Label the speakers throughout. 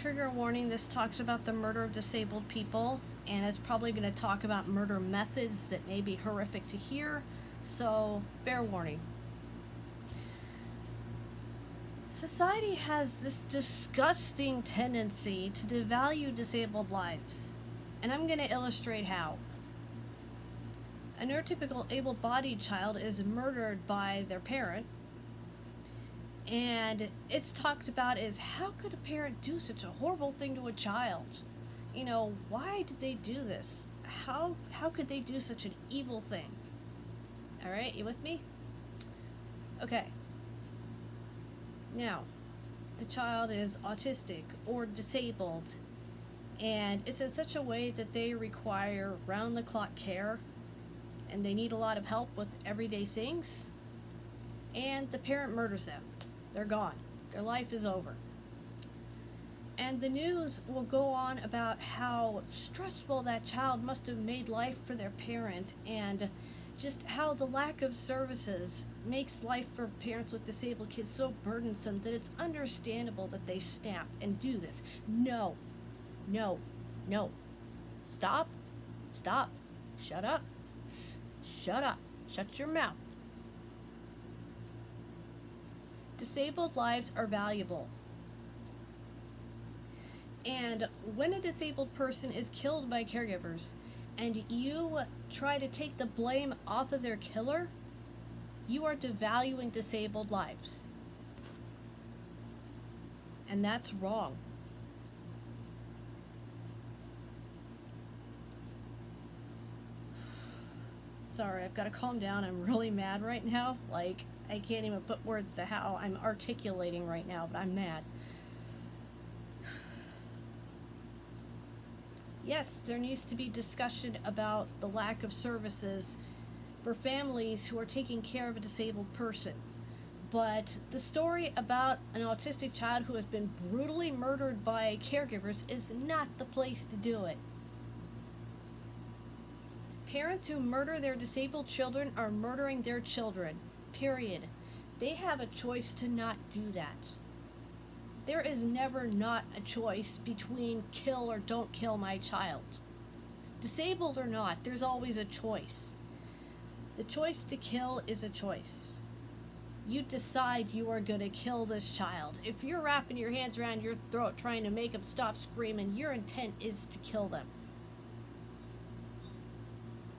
Speaker 1: Trigger warning, this talks about the murder of disabled people, and it's probably going to talk about murder methods that may be horrific to hear, so fair warning. Society has this disgusting tendency to devalue disabled lives, and I'm going to illustrate how. A neurotypical able-bodied child is murdered by their parent, and it's talked about as, how could a parent do such a horrible thing to a child? You know, why did they do this? How could they do such an evil thing? Alright, you with me? Okay. Now, the child is autistic or disabled, and it's in such a way that they require round-the-clock care, and they need a lot of help with everyday things, and the parent murders them. They're gone. Their life is over. And the news will go on about how stressful that child must have made life for their parent, and just how the lack of services makes life for parents with disabled kids so burdensome that it's understandable that they snap and do this. No. No. No. Stop. Stop. Shut up. Shut up. Shut your mouth. Disabled lives are valuable. And when a disabled person is killed by caregivers, and you try to take the blame off of their killer, you are devaluing disabled lives. And that's wrong. Sorry, I've got to calm down. I'm really mad right now. Like, I can't even put words to how I'm articulating right now, but I'm mad. Yes, there needs to be discussion about the lack of services for families who are taking care of a disabled person. But the story about an autistic child who has been brutally murdered by caregivers is not the place to do it. Parents who murder their disabled children are murdering their children, period. They have a choice to not do that. There is never not a choice between kill or don't kill my child. Disabled or not, there's always a choice. The choice to kill is a choice. You decide you are going to kill this child. If you're wrapping your hands around your throat trying to make them stop screaming, your intent is to kill them.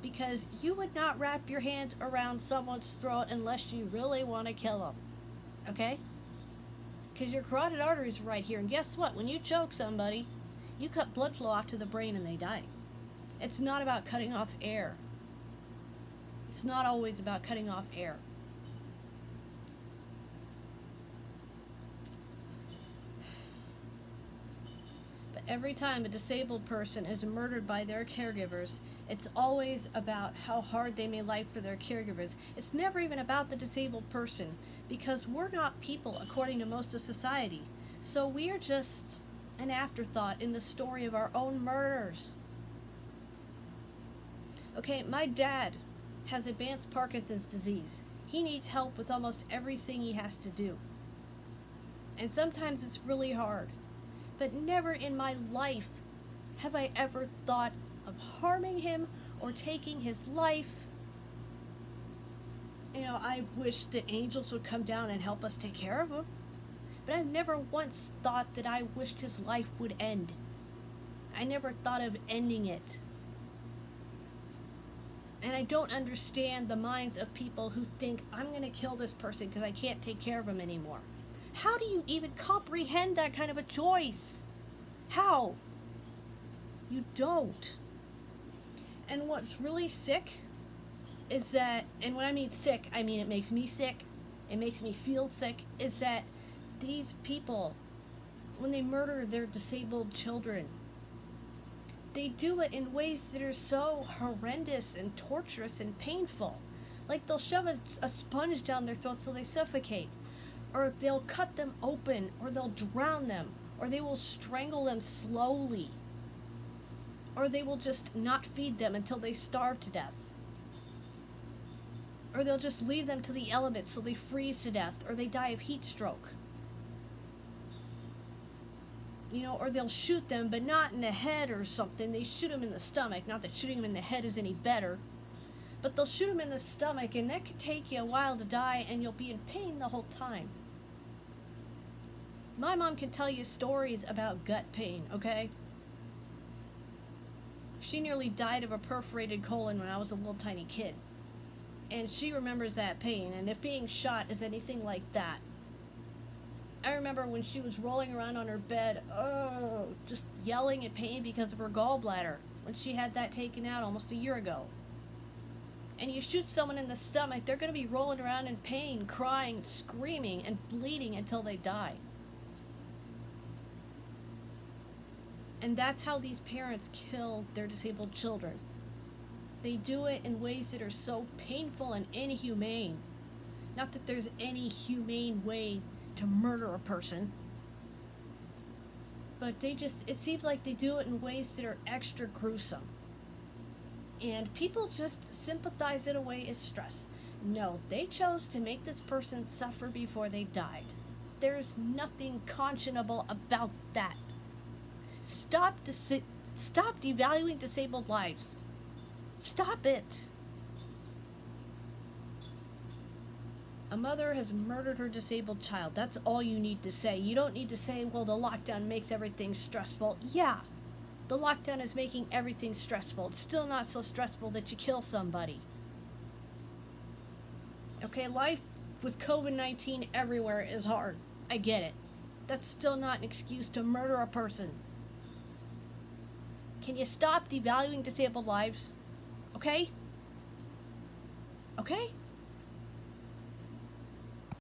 Speaker 1: Because you would not wrap your hands around someone's throat unless you really want to kill them. Okay? Because your carotid arteries are right here, and guess what? When you choke somebody, you cut blood flow off to the brain and they die. It's not about cutting off air. It's not always about cutting off air. But every time a disabled person is murdered by their caregivers, it's always about how hard they made life for their caregivers. It's never even about the disabled person, because we're not people according to most of society. So we are just an afterthought in the story of our own murders. Okay, my dad has advanced Parkinson's disease. He needs help with almost everything he has to do. And sometimes it's really hard. But never in my life have I ever thought of harming him or taking his life. You know, I've wished that angels would come down and help us take care of him. But I've never once thought that I wished his life would end. I never thought of ending it. And I don't understand the minds of people who think, I'm going to kill this person because I can't take care of him anymore. How do you even comprehend that kind of a choice? How? You don't. And what's really sick is that, and when I mean sick, I mean it makes me sick, it makes me feel sick, is that these people, when they murder their disabled children, they do it in ways that are so horrendous and torturous and painful. Like they'll shove a sponge down their throat so they suffocate, or they'll cut them open, or they'll drown them, or they will strangle them slowly, or they will just not feed them until they starve to death, or they'll just leave them to the elements so they freeze to death, or they die of heat stroke. or they'll shoot them, but not in the head or something. They shoot them in the stomach. Not that shooting them in the head is any better, but they'll shoot them in the stomach, and that could take you a while to die, and you'll be in pain the whole time. My mom can tell you stories about gut pain, okay? She nearly died of a perforated colon when I was a little tiny kid. And she remembers that pain, and if being shot is anything like that. I remember when she was rolling around on her bed, just yelling at pain because of her gallbladder, when she had that taken out almost a year ago. And you shoot someone in the stomach, they're going to be rolling around in pain, crying, screaming, and bleeding until they die. And that's how these parents kill their disabled children. They do it in ways that are so painful and inhumane. Not that there's any humane way to murder a person, but it seems like they do it in ways that are extra gruesome. And people just sympathize it away as stress. No, they chose to make this person suffer before they died. There's nothing conscionable about that. Stop devaluing disabled lives. Stop it. A mother has murdered her disabled child. That's all you need to say. You don't need to say, well, the lockdown makes everything stressful. Yeah, the lockdown is making everything stressful. It's still not so stressful that you kill somebody. Okay, life with COVID-19 everywhere is hard. I get it. That's still not an excuse to murder a person. Can you stop devaluing disabled lives? Okay? Okay?